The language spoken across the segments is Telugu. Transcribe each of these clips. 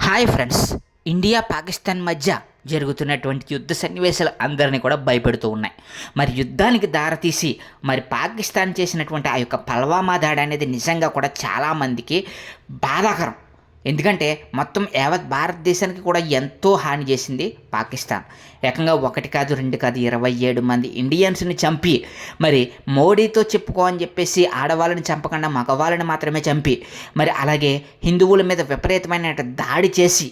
హాయ్ ఫ్రెండ్స్, ఇండియా పాకిస్తాన్ మధ్య జరుగుతున్నటువంటి యుద్ధ సన్నివేశాలు అందరినీ కూడా భయపెడుతూ ఉన్నాయి. మరి యుద్ధానికి దారితీసి మరి పాకిస్తాన్ చేసినటువంటి ఆ యొక్క పల్వామా దాడి అనేది నిజంగా కూడా చాలామందికి బాధాకరం. ఎందుకంటే మొత్తం యావత్ భారతదేశానికి కూడా ఎంతో హాని చేసింది పాకిస్తాన్. ఏకంగా ఒకటి కాదు, రెండు కాదు, 27 మంది ఇండియన్స్ని చంపి మరి మోడీతో చెప్పుకో అని చెప్పేసి ఆడవాళ్ళని చంపకుండా మగవాళ్ళని మాత్రమే చంపి మరి అలాగే హిందువుల మీద విపరీతమైన దాడి చేసి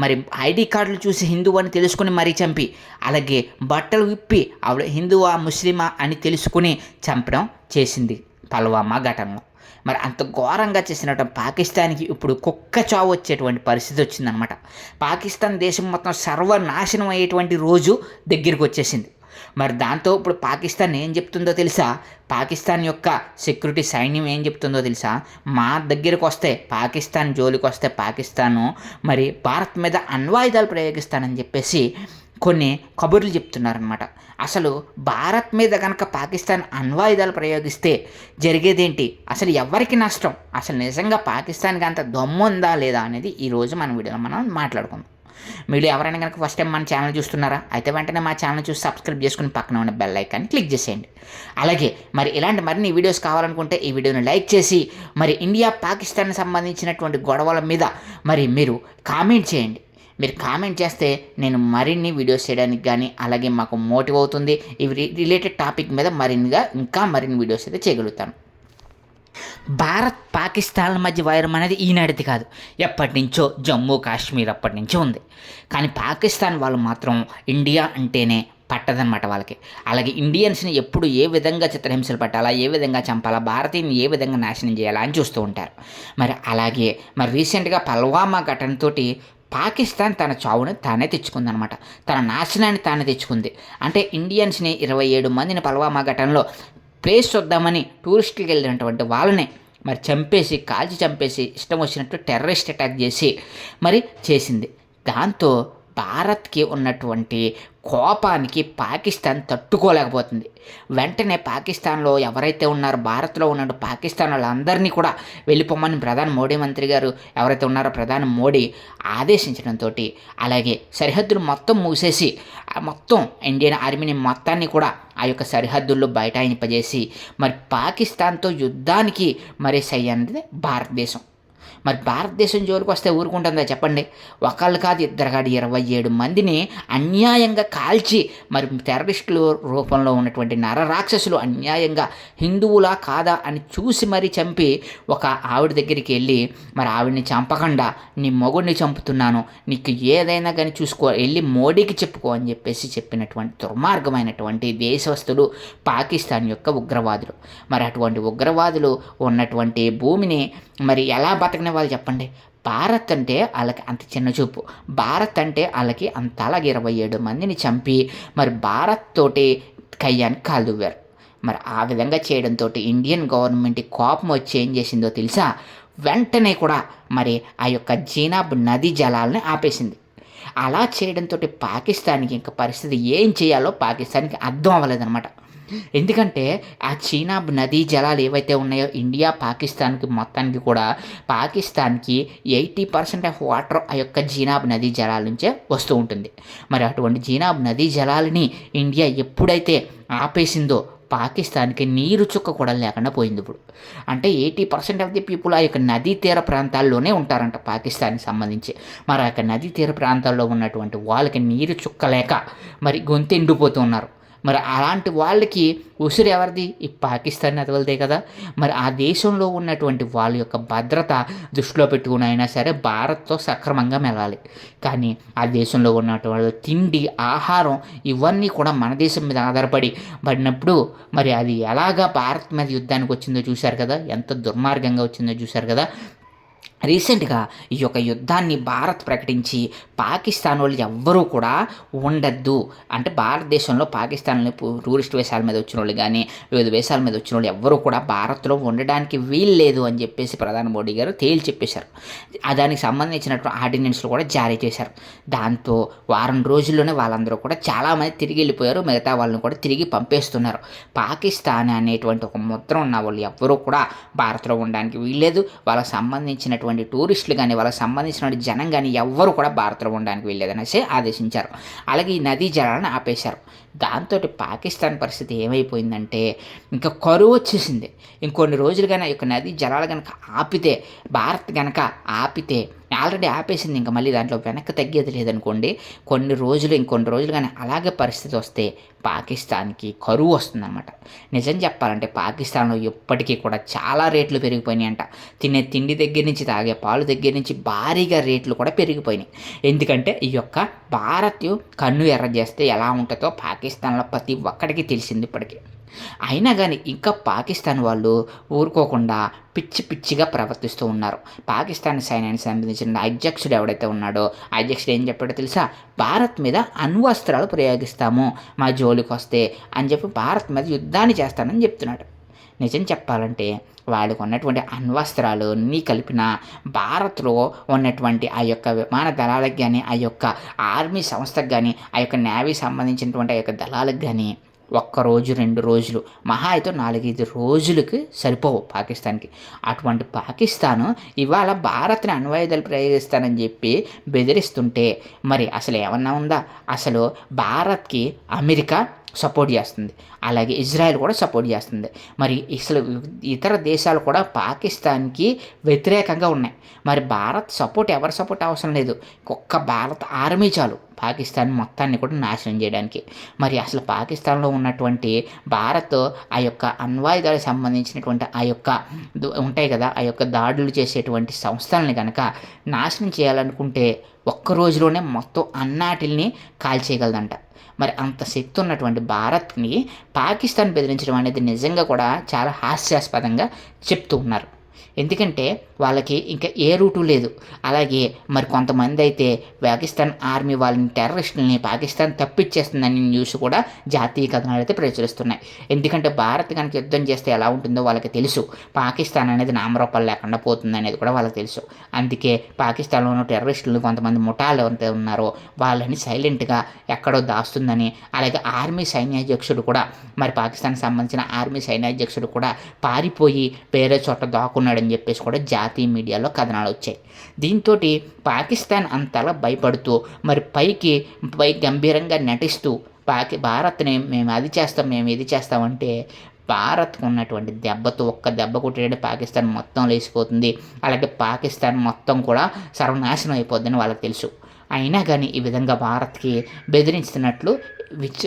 మరి ఐడి కార్డులు చూసి హిందువు అని తెలుసుకుని మరీ చంపి అలాగే బట్టలు విప్పి ఆవిడ హిందువా ముస్లిమా అని తెలుసుకుని చంపడం చేసింది పల్వామా ఘటనలో. మరి అంత ఘోరంగా చేసినటువంటి పాకిస్తాన్కి ఇప్పుడు కుక్క చావు వచ్చేటువంటి పరిస్థితి వచ్చిందనమాట. పాకిస్తాన్ దేశం మొత్తం సర్వనాశనం అయ్యేటువంటి రోజు దగ్గరికి వచ్చేసింది. మరి దాంతో ఇప్పుడు పాకిస్తాన్ ఏం చెప్తుందో తెలుసా? పాకిస్తాన్ యొక్క సెక్యూరిటీ సైన్యం ఏం చెప్తుందో తెలుసా? మా దగ్గరకు వస్తే, పాకిస్తాన్ జోలికి వస్తే పాకిస్తాను మరి భారత్ మీద అణ్వాయుధాలు ప్రయోగిస్తానని చెప్పేసి కొన్ని కబుర్లు చెప్తున్నారనమాట. అసలు భారత్ మీద కనుక పాకిస్తాన్ అణ్వాయుధాలు ప్రయోగిస్తే జరిగేదేంటి? అసలు ఎవరికి నష్టం? అసలు నిజంగా పాకిస్తాన్కి అంత దమ్ము ఉందా లేదా అనేది ఈరోజు మన వీడియోలో మనం మాట్లాడుకుందాం. మీరు ఎవరైనా కనుక ఫస్ట్ టైం మన ఛానల్ చూస్తున్నారా? అయితే వెంటనే మా ఛానల్ చూసి సబ్స్క్రైబ్ చేసుకుని పక్కన ఉన్న బెల్ ఐకాన్ని క్లిక్ చేసేయండి. అలాగే మరి ఇలాంటి మరిన్ని వీడియోస్ కావాలనుకుంటే ఈ వీడియోని లైక్ చేసి మరి ఇండియా పాకిస్తాన్ సంబంధించినటువంటి గొడవల మీద మరి మీరు కామెంట్ చేయండి. మీరు కామెంట్ చేస్తే నేను మరిన్ని వీడియోస్ చేయడానికి కానీ అలాగే మాకు మోటివ్ అవుతుంది. ఇవి రిలేటెడ్ టాపిక్ మీద ఇంకా మరిన్ని వీడియోస్ అయితే చేయగలుగుతాను. భారత్ పాకిస్తాన్ల మధ్య వైరం అనేది ఈనాటిది కాదు, ఎప్పటి నుంచో జమ్మూ కాశ్మీర్ అప్పటి నుంచో ఉంది. కానీ పాకిస్తాన్ వాళ్ళు మాత్రం ఇండియా అంటేనే పట్టదనమాట వాళ్ళకి. అలాగే ఇండియన్స్ని ఎప్పుడు ఏ విధంగా చిత్రహింసలు పెట్టాలా, ఏ విధంగా చంపాలా, భారతీయుని ఏ విధంగా నాశనం చేయాలా అని చూస్తూ ఉంటారు. మరి అలాగే మరి రీసెంట్గా పల్వామా ఘటనతోటి పాకిస్తాన్ తన చావుని తానే తెచ్చుకుందనమాట. తన నాశనాన్ని తానే తెచ్చుకుంది. అంటే ఇండియన్స్ని 27 మందిని పల్వామా ఘటనలో ప్లేస్ చూద్దామని టూరిస్టులకు వెళ్ళినటువంటి వాళ్ళని మరి చంపేసి, కాల్చి చంపేసి ఇష్టం వచ్చినట్టు టెర్రరిస్ట్ అటాక్ చేసి మరి చేసింది. దాంతో భారత్కి ఉన్నటువంటి కోపానికి పాకిస్తాన్ తట్టుకోలేకపోతుంది. వెంటనే పాకిస్తాన్లో ఎవరైతే ఉన్నారో, భారత్లో ఉన్న పాకిస్తాన్ వాళ్ళందరినీ కూడా వెళ్ళిపోమని ప్రధాని మోడీ మంత్రి గారు ఎవరైతే ఉన్నారో ప్రధాని మోడీ ఆదేశించడంతో అలాగే సరిహద్దులు మొత్తం మూసేసి మొత్తం ఇండియన్ ఆర్మీని మొత్తాన్ని కూడా ఆ యొక్క సరిహద్దుల్లో బైఠాయింపజేసి మరి పాకిస్తాన్తో యుద్ధానికి మరి సై అన్నది భారతదేశం. మరి భారతదేశం జోలికి వస్తే ఊరుకుంటుందా చెప్పండి? ఒకళ్ళు కాదు, ఇద్దరు కాదు, 27 మందిని అన్యాయంగా కాల్చి మరి టెర్రరిస్టుల రూపంలో ఉన్నటువంటి నరరాక్షసులు అన్యాయంగా హిందువులా కాదా అని చూసి మరీ చంపి ఒక ఆవిడ దగ్గరికి వెళ్ళి మరి ఆవిడని చంపకుండా నీ మొగుడిని చంపుతున్నాను, నీకు ఏదైనా కానీ చూసుకో, వెళ్ళి మోడీకి చెప్పుకో అని చెప్పేసి చెప్పినటువంటి దుర్మార్గమైనటువంటి దేశస్తులు పాకిస్తాన్ యొక్క ఉగ్రవాదులు. మరి అటువంటి ఉగ్రవాదులు ఉన్నటువంటి భూమిని మరి ఎలా బతకని వాళ్ళు చెప్పండి? భారత్ అంటే వాళ్ళకి అంత చిన్న చూపు, భారత్ అంటే వాళ్ళకి అంత అలాగే 27 మందిని చంపి మరి భారత్ తోటి కయ్యానికి కాలు దువ్వారు. మరి ఆ విధంగా చేయడంతో ఇండియన్ గవర్నమెంట్ కోపం వచ్చి ఏం చేసిందో తెలుసా? వెంటనే కూడా మరి ఆ యొక్క జీనాబ్ నదీ జలాలని ఆపేసింది. అలా చేయడంతో పాకిస్తాన్కి ఇంకా పరిస్థితి ఏం చేయాలో పాకిస్తాన్కి అర్థం అవ్వలేదన్నమాట. ఎందుకంటే ఆ చీనాబ్ నదీ జలాలు ఏవైతే ఉన్నాయో ఇండియా పాకిస్తాన్కి మొత్తానికి కూడా పాకిస్తాన్కి 80% ఆఫ్ వాటర్ ఆ యొక్క జీనాబ్ నదీ జలాల నుంచే వస్తూ ఉంటుంది. మరి అటువంటి జీనాబ్ నదీ జలాలని ఇండియా ఎప్పుడైతే ఆపేసిందో పాకిస్తాన్కి నీరు చుక్క కూడా లేకుండా పోయింది. ఇప్పుడు అంటే 80% ఆఫ్ ది పీపుల్ ఆ యొక్క నదీ తీర ప్రాంతాల్లోనే ఉంటారంట పాకిస్తాన్కి సంబంధించి. మరి ఆ యొక్క నదీ తీర ప్రాంతాల్లో ఉన్నటువంటి వాళ్ళకి నీరు చుక్క లేక మరి గొంతు ఎండిపోతూ ఉన్నారు. మరి అలాంటి వాళ్ళకి ఉసురు ఎవరిది? ఈ పాకిస్తాన్ అతవలదే కదా. మరి ఆ దేశంలో ఉన్నటువంటి వాళ్ళ యొక్క భద్రత దృష్టిలో పెట్టుకుని అయినా సరే భారత్తో సక్రమంగా మెలాలి. కానీ ఆ దేశంలో ఉన్నటువంటి తిండి, ఆహారం ఇవన్నీ కూడా మన దేశం మీద ఆధారపడి పడినప్పుడు మరి అది ఎలాగా భారత్ మీద యుద్ధానికి వచ్చిందో చూశారు కదా, ఎంత దుర్మార్గంగా వచ్చిందో చూశారు కదా. రీసెంట్గా ఈ యొక్క యుద్ధాన్ని భారత్ ప్రకటించి పాకిస్తాన్ వాళ్ళు ఎవ్వరూ కూడా ఉండద్దు అంటే భారతదేశంలో పాకిస్తాన్లో టూరిస్ట్ వేసాల మీద వచ్చిన వాళ్ళు కానీ వివిధ వేసాల మీద వచ్చిన వాళ్ళు ఎవ్వరూ కూడా భారత్లో ఉండడానికి వీల్లేదు అని చెప్పేసి ప్రధాని మోడీ గారు తేల్చి చెప్పేశారు. దానికి సంబంధించినటువంటి ఆర్డినెన్స్లు కూడా జారీ చేశారు. దాంతో వారం రోజుల్లోనే వాళ్ళందరూ కూడా చాలామంది తిరిగి వెళ్ళిపోయారు. మిగతా వాళ్ళని కూడా తిరిగి పంపేస్తున్నారు. పాకిస్తాన్ అనేటువంటి ఒక ముద్ర ఉన్న వాళ్ళు ఎవ్వరూ కూడా భారత్లో ఉండడానికి వీల్లేదు. వాళ్ళకి సంబంధించినటువంటి ఉన్నటువంటి టూరిస్టులు కానీ వాళ్ళకి సంబంధించిన జనం కానీ ఎవ్వరు కూడా భారత్లో ఉండడానికి వెళ్ళేదనేసి ఆదేశించారు. అలాగే ఈ నదీ జలాలను ఆపేశారు. దాంతో పాకిస్తాన్ పరిస్థితి ఏమైపోయిందంటే ఇంకా కరువు వచ్చేసింది. ఇంకొన్ని రోజులు కానీ ఆ యొక్క నదీ జలాలు కనుక ఆపితే, భారత్ కనుక ఆపితే, ఆల్రెడీ ఆపేసింది, ఇంకా మళ్ళీ దాంట్లో వెనక్కి తగ్గేది లేదనుకోండి, ఇంకొన్ని రోజులు కానీ అలాగే పరిస్థితి వస్తే పాకిస్తాన్కి కరువు వస్తుందన్నమాట. నిజం చెప్పాలంటే పాకిస్తాన్లో ఇప్పటికీ కూడా చాలా రేట్లు పెరిగిపోయినాయి అంట. తినే తిండి దగ్గర నుంచి తాగే పాలు దగ్గర నుంచి భారీగా రేట్లు కూడా పెరిగిపోయినాయి. ఎందుకంటే ఈ యొక్క భారత్ కన్ను ఎర్ర చేస్తే ఎలా ఉంటుందో పాకిస్తాన్లో ప్రతి ఒక్కడికి తెలిసింది ఇప్పటికీ. అయినా కానీ ఇంకా పాకిస్తాన్ వాళ్ళు ఊరుకోకుండా పిచ్చిగా ప్రవర్తిస్తూ ఉన్నారు. పాకిస్తాన్ సైన్యానికి సంబంధించిన అధ్యక్షుడు ఎవడైతే ఉన్నాడో అధ్యక్షుడు ఏం చెప్పాడో తెలుసా? భారత్ మీద అణ్వస్త్రాలు ప్రయోగిస్తాము మా జోలికి వస్తే అని చెప్పి భారత్ మీద యుద్ధాన్ని చేస్తానని చెప్తున్నాడు. నిజం చెప్పాలంటే వాళ్ళకు ఉన్నటువంటి అణ్వస్త్రాలు అన్నీ కలిపిన భారత్లో ఉన్నటువంటి ఆ యొక్క విమాన దళాలకు కానీ, ఆ యొక్క ఆర్మీ సంస్థకు కానీ, ఆ యొక్క నేవీ సంబంధించినటువంటి ఆ యొక్క దళాలకు కానీ ఒక్కరోజు 2 రోజులు, మహా అయితే 4-5 రోజులకి సరిపోవు పాకిస్తాన్కి. అటువంటి పాకిస్తాను ఇవాళ భారత్ని అణ్వాయుధాలు ప్రయోగిస్తానని చెప్పి బెదిరిస్తుంటే మరి అసలు ఏమన్నా ఉందా? అసలు భారత్కి అమెరికా సపోర్ట్ చేస్తుంది, అలాగే ఇజ్రాయెల్ కూడా సపోర్ట్ చేస్తుంది. మరి అసలు ఇతర దేశాలు కూడా పాకిస్తాన్కి వ్యతిరేకంగా ఉన్నాయి. మరి భారత్ సపోర్ట్, ఎవరి సపోర్ట్ అవసరం లేదు, ఒక్క భారత్ ఆర్మీ చాలు పాకిస్తాన్ మొత్తాన్ని కూడా నాశనం చేయడానికి. మరి అసలు పాకిస్తాన్లో ఉన్నటువంటి భారత్ ఆ యొక్క అణ్వాయుధాలకు సంబంధించినటువంటి ఆ యొక్క ఉంటాయి కదా, ఆ యొక్క దాడులు చేసేటువంటి సంస్థలని కనుక నాశనం చేయాలనుకుంటే ఒక్క రోజులోనే మొత్తం అన్నాటిల్ని కాల్చేయగలదంట. మరి అంత శక్తి ఉన్నటువంటి భారత్ని పాకిస్తాన్ బెదిరించడం అనేది నిజంగా కూడా చాలా హాస్యాస్పదంగా చెప్తూ ఉన్నారు. ఎందుకంటే వాళ్ళకి ఇంకా ఏ రూటు లేదు. అలాగే మరి కొంతమంది అయితే పాకిస్తాన్ ఆర్మీ వాళ్ళని, టెర్రరిస్టులని పాకిస్తాన్ తప్పిచ్చేస్తుందని న్యూస్ కూడా జాతీయ కథనాలు అయితే ప్రచురిస్తున్నాయి. ఎందుకంటే భారత్ కనుక యుద్ధం చేస్తే ఎలా ఉంటుందో వాళ్ళకి తెలుసు. పాకిస్తాన్ అనేది నామరూపాలు లేకుండా పోతుంది అనేది కూడా వాళ్ళకి తెలుసు. అందుకే పాకిస్తాన్లో ఉన్న టెర్రరిస్టులు కొంతమంది ముఠాలు ఎవరైతే ఉన్నారో వాళ్ళని సైలెంట్గా ఎక్కడో దాస్తుందని, అలాగే ఆర్మీ సైన్యాధ్యక్షుడు కూడా, మరి పాకిస్తాన్కి సంబంధించిన ఆర్మీ సైన్యాధ్యక్షుడు కూడా పారిపోయి వేరే చోట దాక్కున్నాడని చెప్పేసి కూడా జాతీయ మీడియాలో కథనాలు వచ్చాయి. దీంతో పాకిస్తాన్ అంతలా భయపడుతూ మరి పై గంభీరంగా నటిస్తూ భారత్ని మేము అది చేస్తాం, మేము ఇది చేస్తామంటే భారత్కు ఉన్నటువంటి దెబ్బతో ఒక్క దెబ్బ కొట్టేటట్టు పాకిస్తాన్ మొత్తం లేచిపోతుంది. అలాగే పాకిస్తాన్ మొత్తం కూడా సర్వనాశనం అయిపోద్దని వాళ్ళకి తెలుసు. అయినా కానీ ఈ విధంగా భారత్కి బెదిరించుతున్నట్లు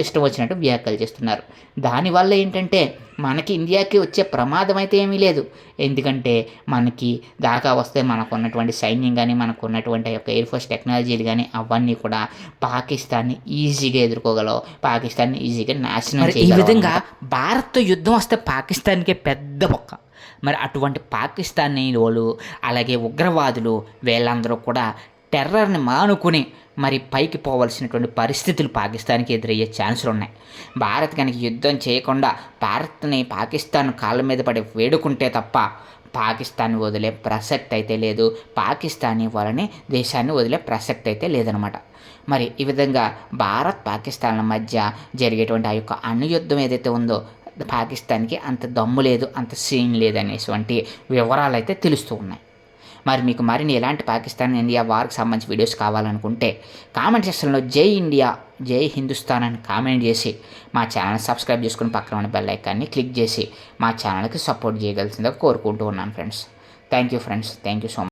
ఇష్టం వచ్చినట్టు వ్యాఖ్యలు చేస్తున్నారు. దానివల్ల ఏంటంటే మనకి ఇండియాకి వచ్చే ప్రమాదం అయితే ఏమీ లేదు. ఎందుకంటే మనకి దాకా వస్తే మనకు ఉన్నటువంటి సైన్యం కానీ, మనకు ఉన్నటువంటి యొక్క ఎయిర్ ఫోర్స్ టెక్నాలజీలు కానీ అవన్నీ కూడా పాకిస్తాన్ని ఈజీగా ఎదుర్కోగలవు, పాకిస్తాన్ని ఈజీగా నాశనం చేయగలవు. ఈ విధంగా భారత్తో యుద్ధం వస్తే పాకిస్తాన్కే పెద్ద బొక్క. మరి అటువంటి పాకిస్తానీ వాళ్ళు, అలాగే ఉగ్రవాదులు, వీళ్ళందరూ కూడా టెర్రర్ని మానుకుని మరి పైకి పోవలసినటువంటి పరిస్థితులు పాకిస్తాన్కి ఎదురయ్యే ఛాన్సులు ఉన్నాయి. భారత్ కనుక యుద్ధం చేయకుండా భారత్ని పాకిస్తాన్ కాళ్ళ మీద పడి వేడుకుంటే తప్ప పాకిస్తాన్ వదిలే ప్రసక్తి అయితే లేదు, పాకిస్తానీ వాళ్ళని దేశాన్ని వదిలే ప్రసక్తి అయితే లేదనమాట. మరి ఈ విధంగా భారత్ పాకిస్తాన్ల మధ్య జరిగేటువంటి ఆ యొక్క అణుయుద్ధం ఏదైతే ఉందో పాకిస్తాన్కి అంత దమ్ము లేదు, అంత సీన్ లేదనేటువంటి వివరాలు అయితే తెలుస్తూ ఉన్నాయి. మరి మీకు మరిన్ని ఎలాంటి పాకిస్తాన్ ఇండియా వార్కి సంబంధించి వీడియోస్ కావాలనుకుంటే కామెంట్ సెక్షన్లో జై ఇండియా, జై హిందుస్థాన్ అని కామెంట్ చేసి మా ఛానల్ సబ్స్క్రైబ్ చేసుకుని పక్కన ఉన్న బెల్ ఐకాన్ని క్లిక్ చేసి మా ఛానల్కి సపోర్ట్ చేయగలిసిందిగా కోరుకుంటూ ఉన్నాను friends. Thank you friends, thank you so much.